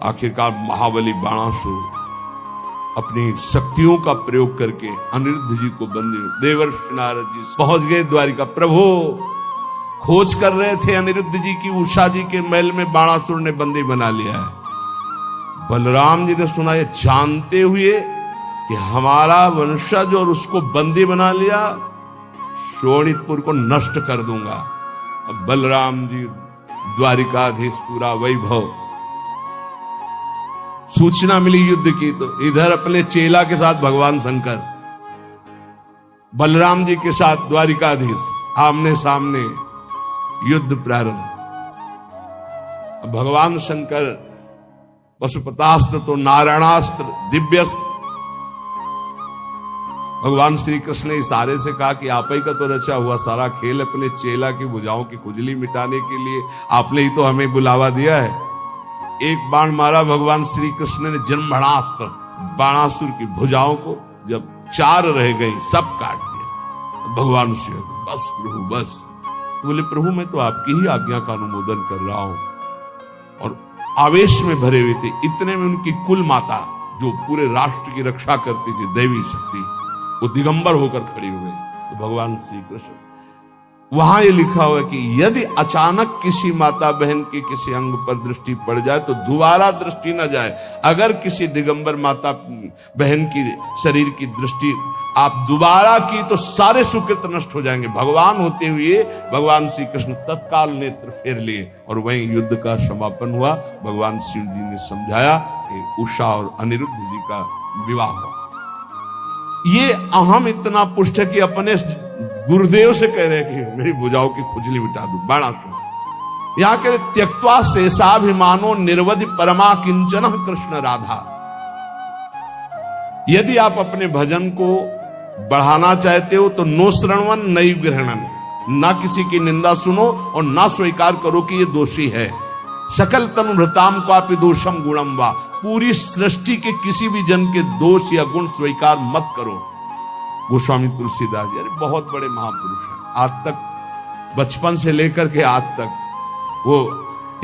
आखिरकार महाबली बाणासुर अपनी शक्तियों का प्रयोग करके अनिरुद्ध जी को बंदी, देवर्षि नारद जी पहुंच गए द्वारिका। प्रभु खोज कर रहे थे अनिरुद्ध जी की, उषा जी के महल में बाणासुर ने बंदी बना लिया है। बलराम जी ने सुना, ये जानते हुए कि हमारा वंशज और उसको बंदी बना लिया, शोणितपुर को नष्ट कर दूंगा। अब बलराम जी द्वारिकाधीश, पूरा वैभव, सूचना मिली युद्ध की, तो इधर अपने चेला के साथ भगवान शंकर, बलराम जी के साथ द्वारिकाधीश, आमने सामने युद्ध प्रारंभ। भगवान शंकर पशुपतास्त्र तो नारायणास्त्र, दिव्यास्त्र। भगवान श्री कृष्ण ने इशारे से कहा कि आप ही का तो रचा हुआ सारा खेल अपने चेला की भुजाओं की खुजली मिटाने के लिए आपने ही तो हमें बुलावा दिया है। एक बाण मारा भगवान श्री कृष्ण ने, जन्मणास्त्र, बाणासुर की भुजाओं को जब 4 रह गई सब काट दिया। भगवान श्री, बस प्रभु बस। बोले प्रभु मैं तो आपकी ही आज्ञा का अनुमोदन कर रहा हूं। और आवेश में भरे हुए थे। इतने में उनकी कुल माता, जो पूरे राष्ट्र की रक्षा करती थी, दैवी शक्ति, वो दिगंबर होकर खड़ी हो गई। तो भगवान श्री कृष्ण, वहां ये लिखा हुआ है कि यदि अचानक किसी माता बहन के किसी अंग पर दृष्टि पड़ जाए तो दोबारा दृष्टि न जाए। अगर किसी दिगंबर माता बहन की शरीर की दृष्टि आप दोबारा की तो सारे सुकृत नष्ट हो जाएंगे। भगवान होते हुए भगवान श्री कृष्ण तत्काल नेत्र फेर लिए और वहीं युद्ध का समापन हुआ। भगवान शिव जी ने समझाया कि उषा और अनिरुद्ध जी का विवाह हुआ। ये अहम इतना पुष्ट है कि अपने गुरुदेव से कह रहे कि मेरी भुजाओं की खुजली मिटा दो। बाणासुर यहां कह रहे, त्यक्त्वा शेषाभिमानो निर्वधि परमा किंचन कृष्ण राधा। यदि आप अपने भजन को बढ़ाना चाहते हो तो नो श्रवण नई ग्रहणन, ना किसी की निंदा सुनो और ना स्वीकार करो कि ये दोषी है। सकल तनुभृताम क्वापि दोषम गुणम वा, पूरी सृष्टि के किसी भी जन के दोष या गुण स्वीकार मत करो। गोस्वामी तुलसीदास जी, अरे बहुत बड़े महापुरुष हैं, आज तक बचपन से लेकर के आज तक। वो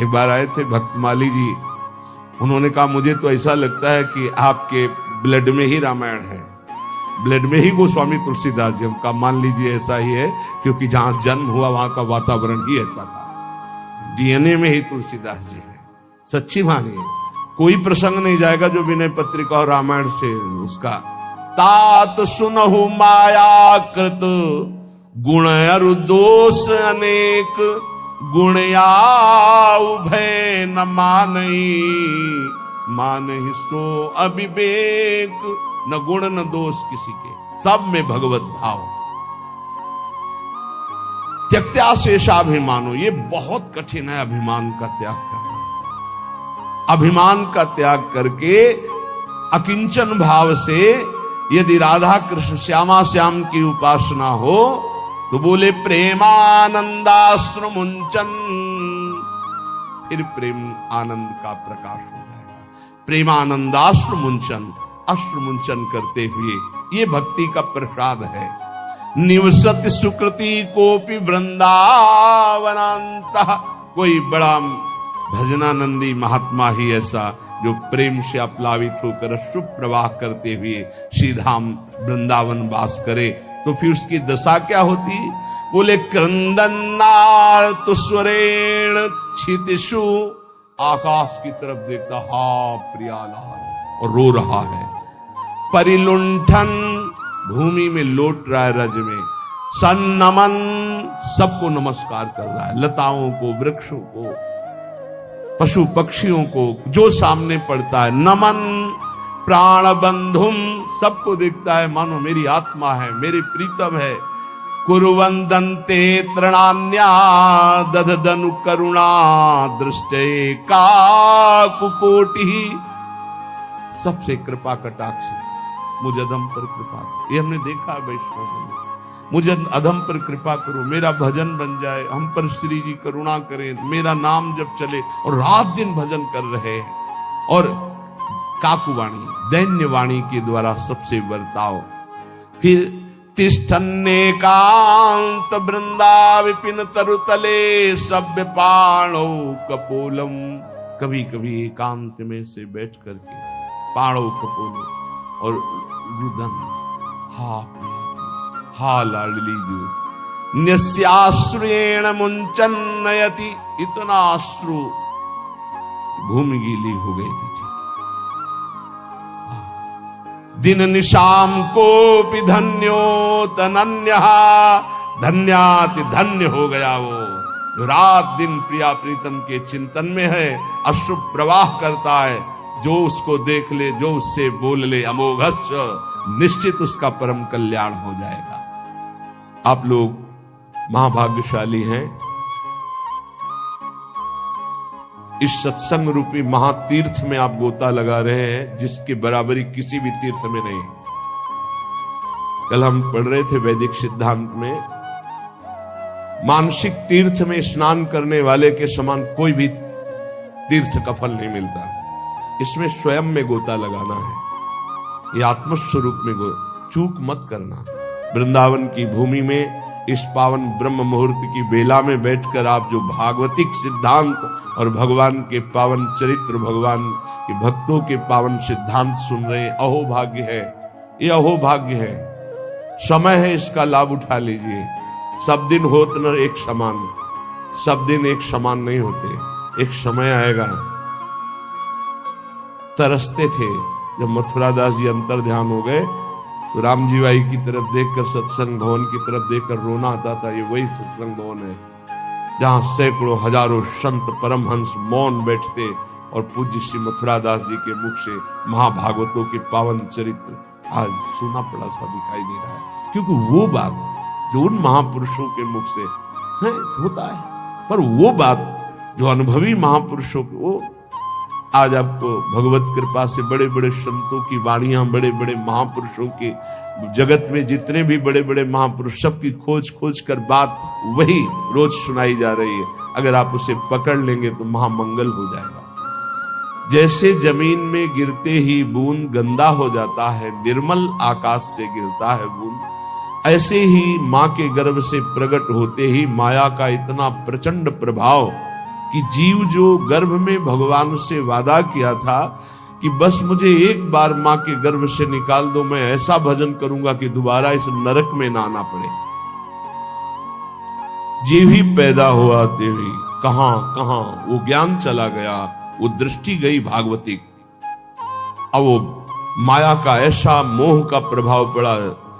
एक बार आए थे भक्तमाली जी, उन्होंने कहा मुझे तो ऐसा लगता है कि आपके ब्लड में ही रामायण है, ब्लड में ही गोस्वामी तुलसीदास जी। हमका मान लीजिए ऐसा ही है, क्योंकि जहां जन्म हुआ वहां का वातावरण ही ऐसा था। डीएनए में ही तुलसीदास जी है। सच्ची मानिए, कोई प्रसंग नहीं जाएगा जो विनय पत्रिका और रामायण से उसका। तात सुनहु माया कृत गुण अरु दोष अनेक, गुण याउ भय न मानई, मानहि सो अविवेक। न गुण न दोष किसी के, सब में भगवत भाव। त्यक्त्या शेषाभिमानो, ये बहुत कठिन है अभिमान का त्याग करना। अभिमान का त्याग करके अकिंचन भाव से यदि राधा कृष्ण श्यामा श्याम की उपासना हो तो बोले प्रेमानंदाश्रु मुंचन, फिर प्रेम आनंद का प्रकाश हो जाएगा। प्रेमानंदाश्रु मुंचन, अश्रु मुंचन करते हुए, ये भक्ति का प्रसाद है। निवसति सुकृति कोपि वृंदावनांत, कोई बड़ा भजनानंदी महात्मा ही ऐसा जो प्रेम से अप्लावित होकर अश्रु प्रवाह करते हुए श्रीधाम वृंदावन वास करे, तो फिर उसकी दशा क्या होती? बोले क्रंदनार्त स्वरेण क्षितिषु, आकाश की तरफ देखता, हा प्रियालाल, और रो रहा है। परिलुंठन, भूमि में लौट रहा है रज में। सन्नमन, सबको नमस्कार कर रहा है, लताओं को, वृक्षों को, पशु पक्षियों को, जो सामने पड़ता है। नमन प्राण बंधुम, सबको देखता है मानो मेरी आत्मा है, मेरे प्रीतम है। कुरुवंदन्ते तृणान्या दधदनु करुणा दृष्टे काकुकोटि, सबसे कृपा कटाक्ष, मुझ अधम पर कृपा करो। ये हमने देखा है वैष्णव में, मुझे अधम पर कृपा करो, मेरा भजन बन जाए, हम पर श्री जी करुणा करें, मेरा नाम जब चले। और रात दिन भजन कर रहे हैं। और काकुवाणी, दैन्य वाणी के द्वारा सबसे बर्ताव। फिर तिष्ठन्नेकांत वृंदा विपिन तरुतले, सभ्य पाणौ कपोलम, कभी कभी एकांत में से बैठ करके पाड़ो कपोलो और रुदन, हा प्रिया, हा लाडली जो न्यस्याश्रुएण मुंचन नयति, इतना अश्रु भूमि गीली हो गई थी। दिन निशाम को भी धन्यो तनन्य, धन्याति धन्य हो गया वो जो रात दिन प्रिया प्रीतम के चिंतन में है, अश्रु प्रवाह करता है। जो उसको देख ले, जो उससे बोल ले, अमोघस्य, निश्चित उसका परम कल्याण हो जाएगा। आप लोग महाभाग्यशाली हैं, इस सत्संग रूपी महातीर्थ में आप गोता लगा रहे हैं, जिसकी बराबरी किसी भी तीर्थ में नहीं। कल हम पढ़ रहे थे वैदिक सिद्धांत में, मानसिक तीर्थ में स्नान करने वाले के समान कोई भी तीर्थ का फल नहीं मिलता। इसमें स्वयं में गोता लगाना है, ये आत्मस्वरूप में चूक मत करना। वृंदावन की भूमि में इस पावन ब्रह्म मुहूर्त की बेला में बैठकर आप जो भागवतिक सिद्धांत और भगवान के पावन चरित्र, भगवान के भक्तों के पावन सिद्धांत सुन रहे, अहो भाग्य है, ये अहो भाग्य है। समय है, इसका लाभ उठा लीजिए। सब दिन होत न एक समान, सब दिन एक समान नहीं होते। एक समय आएगा, तरसते थे जब मथुरादास जी अंतर ध्यान हो गए तो राम जी बाई की तरफ देखकर, सत्संग भवन की तरफ देखकर रोना आता था। ये वही सत्संग भवन है जहां सैकड़ों हजारों संत परमहंस मौन बैठते और पूज्य श्री मथुरादास जी के मुख से महाभागवतों के पावन चरित्र आज सुना पड़ा सा दिखाई दे रहा है। क्योंकि वो बात जो उन महापुरुषों के मुख से है होता है, पर वो बात जो अनुभवी महापुरुषों के, वो आज आपको भगवत कृपा से बड़े बड़े संतों की वाणियां, बड़े बड़े महापुरुषों के, जगत में जितने भी बड़े बड़े महापुरुष, सबकी खोज खोज कर बात वही रोज सुनाई जा रही है। अगर आप उसे पकड़ लेंगे तो महामंगल हो जाएगा। जैसे जमीन में गिरते ही बूंद गंदा हो जाता है, निर्मल आकाश से गिरता है बूंद, ऐसे ही मां के गर्भ से प्रकट होते ही माया का इतना प्रचंड प्रभाव कि जीव जो गर्भ में भगवान से वादा किया था कि बस मुझे एक बार मां के गर्भ से निकाल दो, मैं ऐसा भजन करूंगा कि दोबारा इस नरक में ना आना पड़े। जीव ही पैदा हुआ तेवी कहां कहां वो ज्ञान चला गया, वो दृष्टि गई भागवतिक। अब वो माया का ऐसा मोह का प्रभाव पड़ा,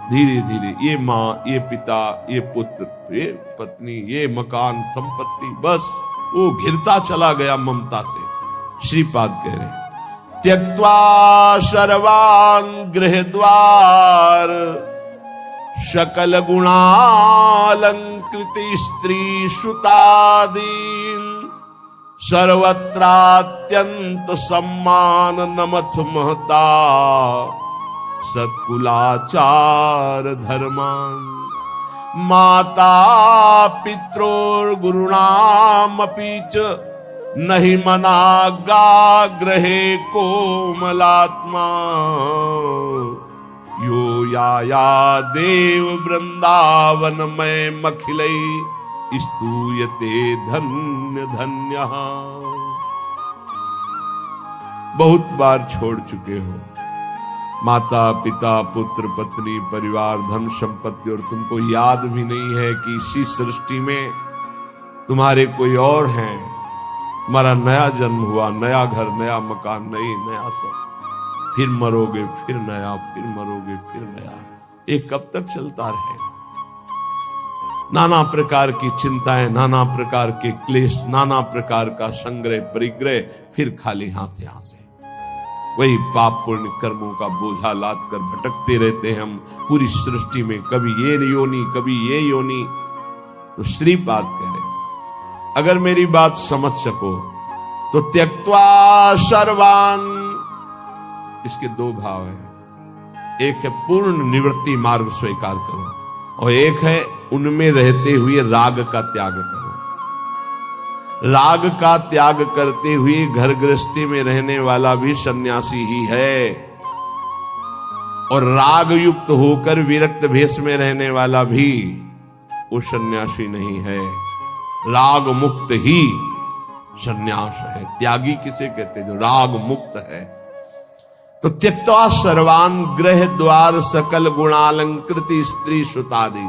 धीरे धीरे ये माँ, ये पिता, ये पुत्र, ये पत्नी, ये मकान, संपत्ति, बस वो घिरता चला गया ममता से। श्रीपाद कह रहे त्यक्त्वा सर्वान् गृहद्वार, सकल गुणालंकृति स्त्री सुतादीन, सर्वत्रात्यंत सम्मान नमथ महता, सत्कुलाचार धर्मान, माता पित्रोर्गुरुणामपि च नहि मनाग्रहे कोमलात्मा, यो या देव वृंदावन में मखिलै स्तूयते धन्य धन्य। बहुत बार छोड़ चुके हो माता पिता पुत्र पत्नी परिवार धन संपत्ति, और तुमको याद भी नहीं है कि इसी सृष्टि में तुम्हारे कोई और हैं। तुम्हारा नया जन्म हुआ, नया घर, नया मकान, नया सब, फिर मरोगे, फिर नया, फिर मरोगे, फिर नया। ये कब तक चलता रहेगा? नाना प्रकार की चिंताएं, नाना प्रकार के क्लेश, नाना प्रकार का संग्रह परिग्रह, फिर खाली हाथ यहां से वही पाप पुण्य कर्मों का बोझा लाद कर भटकते रहते हैं हम पूरी सृष्टि में, कभी ये योनि, कभी ये योनि। तो श्रीपाद कह रहे अगर मेरी बात समझ सको तो त्यक्त्वा सर्वान, इसके दो भाव है। एक है पूर्ण निवृत्ति मार्ग स्वीकार करो, और एक है उनमें रहते हुए राग का त्याग करो। राग का त्याग करते हुए घर गृहस्थी में रहने वाला भी सन्यासी ही है, और राग युक्त होकर विरक्त भेष में रहने वाला भी वो सन्यासी नहीं है। राग मुक्त ही संन्यास है। त्यागी किसे कहते हैं? जो राग मुक्त है। तो त्यक्त्वा सर्वान गृह द्वार सकल गुणालंकृत स्त्री सुतादि,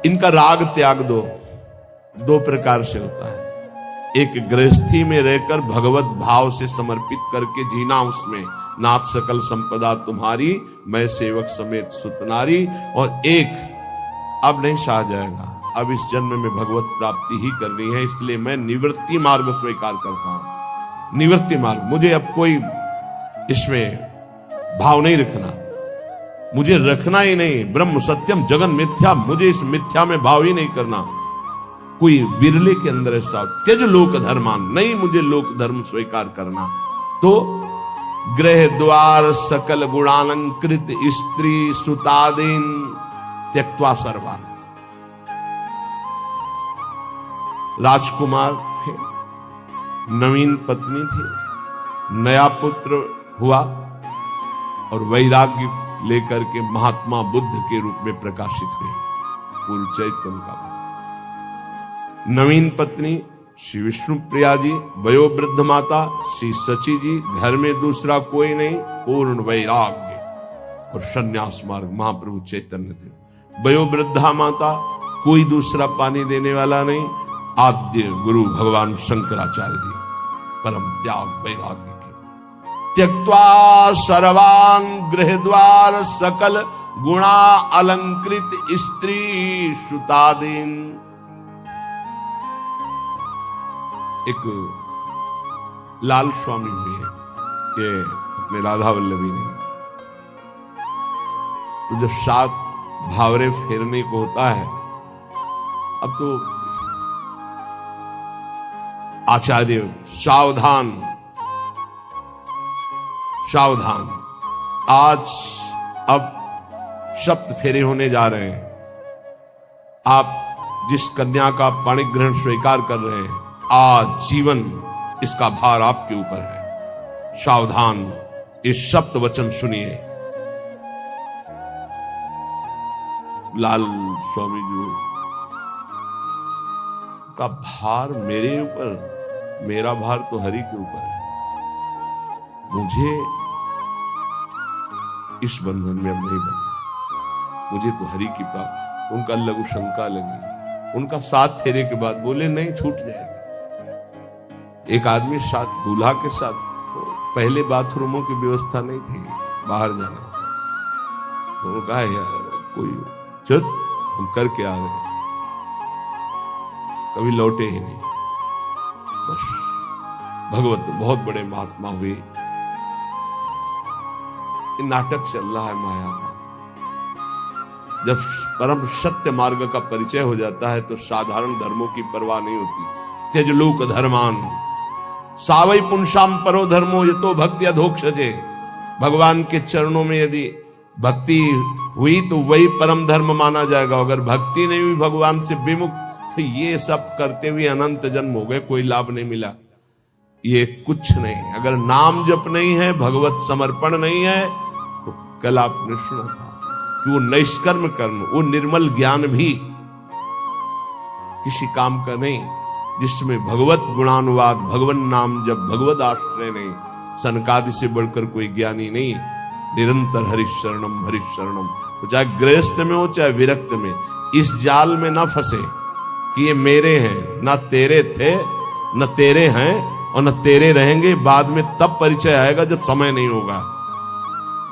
इनका राग त्याग दो। दो प्रकार से होता है। एक गृहस्थी में रहकर भगवत भाव से समर्पित करके जीना, उसमें नाथ सकल संपदा तुम्हारी, मैं सेवक समेत सुतनारी। और एक, अब नहीं सहा जाएगा, अब इस जन्म में भगवत प्राप्ति ही करनी है, इसलिए मैं निवृत्ति मार्ग स्वीकार करता हूं। निवृत्ति मार्ग, मुझे अब कोई इसमें भाव नहीं रखना, मुझे रखना ही नहीं। ब्रह्म सत्यम जगन मिथ्या, मुझे इस मिथ्या में भाव ही नहीं करना। कोई बिरले के अंदर ऐसा, त्यज लोक धर्मान, नहीं मुझे लोक धर्म स्वीकार करना। तो गृह द्वार सकल गुणालंकृत स्त्री सुतादीन त्यक्त्वा सर्वान। राजकुमार थे, नवीन पत्नी थी, नया पुत्र हुआ और वैराग्य लेकर के महात्मा बुद्ध के रूप में प्रकाशित हुए। पूर्व चैतन्य का नवीन पत्नी श्री विष्णु प्रिया जी, वयोवृद्ध माता श्री सची जी, घर में दूसरा कोई नहीं, पूर्ण वैराग्य और संन्यास मार्ग महाप्रभु चैतन्य देव। वयोवृद्धा माता, कोई दूसरा पानी देने वाला नहीं, आद्य गुरु भगवान शंकराचार्य जी, परम त्याग वैराग्य के। त्यक्त्वा सर्वान गृह द्वार सकल गुणा अलंकृत स्त्री सुतादीन। एक लाल स्वामी हुए, ये अपने राधा वल्लभी नहीं, तो जब 7 भावरे फेरने को होता है, अब तो आचार्य सावधान सावधान, आज अब सप्त फेरे होने जा रहे हैं, आप जिस कन्या का पाणिग्रहण ग्रहण स्वीकार कर रहे हैं, आज जीवन इसका भार आपके ऊपर है। सावधान, इस सप्त वचन सुनिए। लाल स्वामी जी का भार मेरे ऊपर, मेरा भार तो हरि के ऊपर है, मुझे इस बंधन में अब नहीं बनना, मुझे तो हरि की प्राप्ति। उनका लघु शंका लगी, उनका 7 फेरे के बाद बोले नहीं, छूट जाएगा। एक आदमी साथ दूल्हा के साथ, तो पहले बाथरूमों की व्यवस्था नहीं थी, बाहर जाना, तो कहा यार कोई चल हम करके आ रहे, कभी लौटे ही नहीं। बस भगवत बहुत बड़े महात्मा हुए। नाटक चल रहा है माया का। जब परम सत्य मार्ग का परिचय हो जाता है तो साधारण धर्मों की परवाह नहीं होती। त्यज लोक धर्मान सावई पुंसाम परो धर्मो ये तो भक्ति अधोक्षजे। भगवान के चरणों में यदि भक्ति हुई तो वही परम धर्म माना जाएगा। अगर भक्ति नहीं हुई, भगवान से विमुख, तो ये सब करते हुए अनंत जन्म हो गए, कोई लाभ नहीं मिला। ये कुछ नहीं। अगर नाम जप नहीं है, भगवत समर्पण नहीं है, तो कल आपने सुना था कि वो नैष्कर्म कर्म, वो निर्मल ज्ञान भी किसी काम का नहीं, जिसमें भगवत गुणानुवाद, भगवन नाम जब, भगवत आश्रय नहीं, सनकादि से बढ़कर कोई ज्ञानी नहीं। निरंतर हरिशरणम हरिशरणम। तो चाहे गृहस्थ में हो चाहे विरक्त में, इस जाल में ना फंसे कि ये मेरे हैं, ना तेरे थे, न तेरे हैं और न तेरे रहेंगे। बाद में तब परिचय आएगा जब समय नहीं होगा।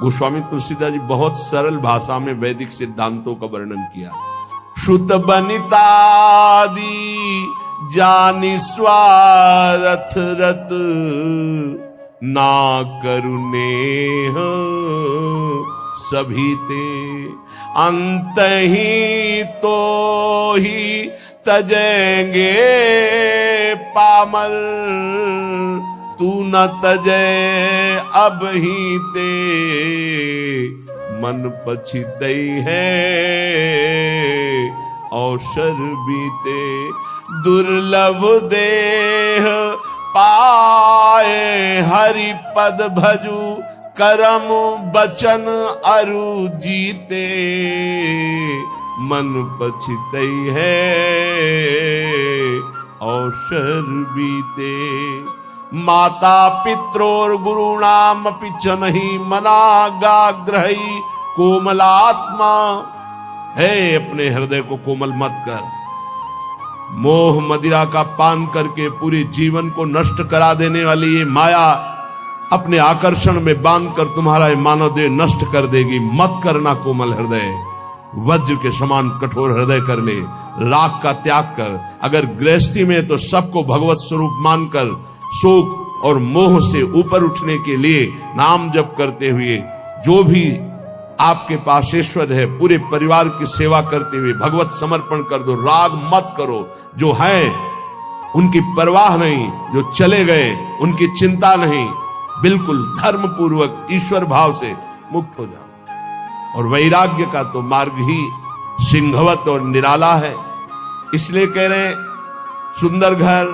गोस्वामी तुलसीदास जी बहुत सरल भाषा में वैदिक सिद्धांतों का वर्णन किया। श्रुत बनितादि जानि स्वारथ रत, ना करुणेह सभी ते, अंत ही तो ही तजेंगे पामर, तू न तजे अब ही ते, मन पछितई है अवसर बीते। दुर्लभ देह पाए हरि पद भजू, करम बचन अरु जीते, मन पछितई है अवसर बीते। माता पित्रोर गुरुणाम अपि च नहीं मनागाग्रही कोमलात्मा। है अपने हृदय को कोमल मत कर। मोह मदिरा का पान करके पूरे जीवन को नष्ट करा देने वाली ये माया अपने आकर्षण में बांधकर तुम्हारा ये मानव देह नष्ट कर देगी। मत करना कोमल हृदय, वज्र के समान कठोर हृदय कर ले। राग का त्याग कर। अगर गृहस्थी में तो सबको भगवत स्वरूप मानकर शोक और मोह से ऊपर उठने के लिए नाम जप करते हुए जो भी आपके पास ईश्वर है पूरे परिवार की सेवा करते हुए भगवत समर्पण कर दो। राग मत करो। जो है उनकी परवाह नहीं, जो चले गए उनकी चिंता नहीं। बिल्कुल धर्म पूर्वक ईश्वर भाव से मुक्त हो जाओ। और वैराग्य का तो मार्ग ही सिंहवत और निराला है। इसलिए कह रहे हैं सुंदर घर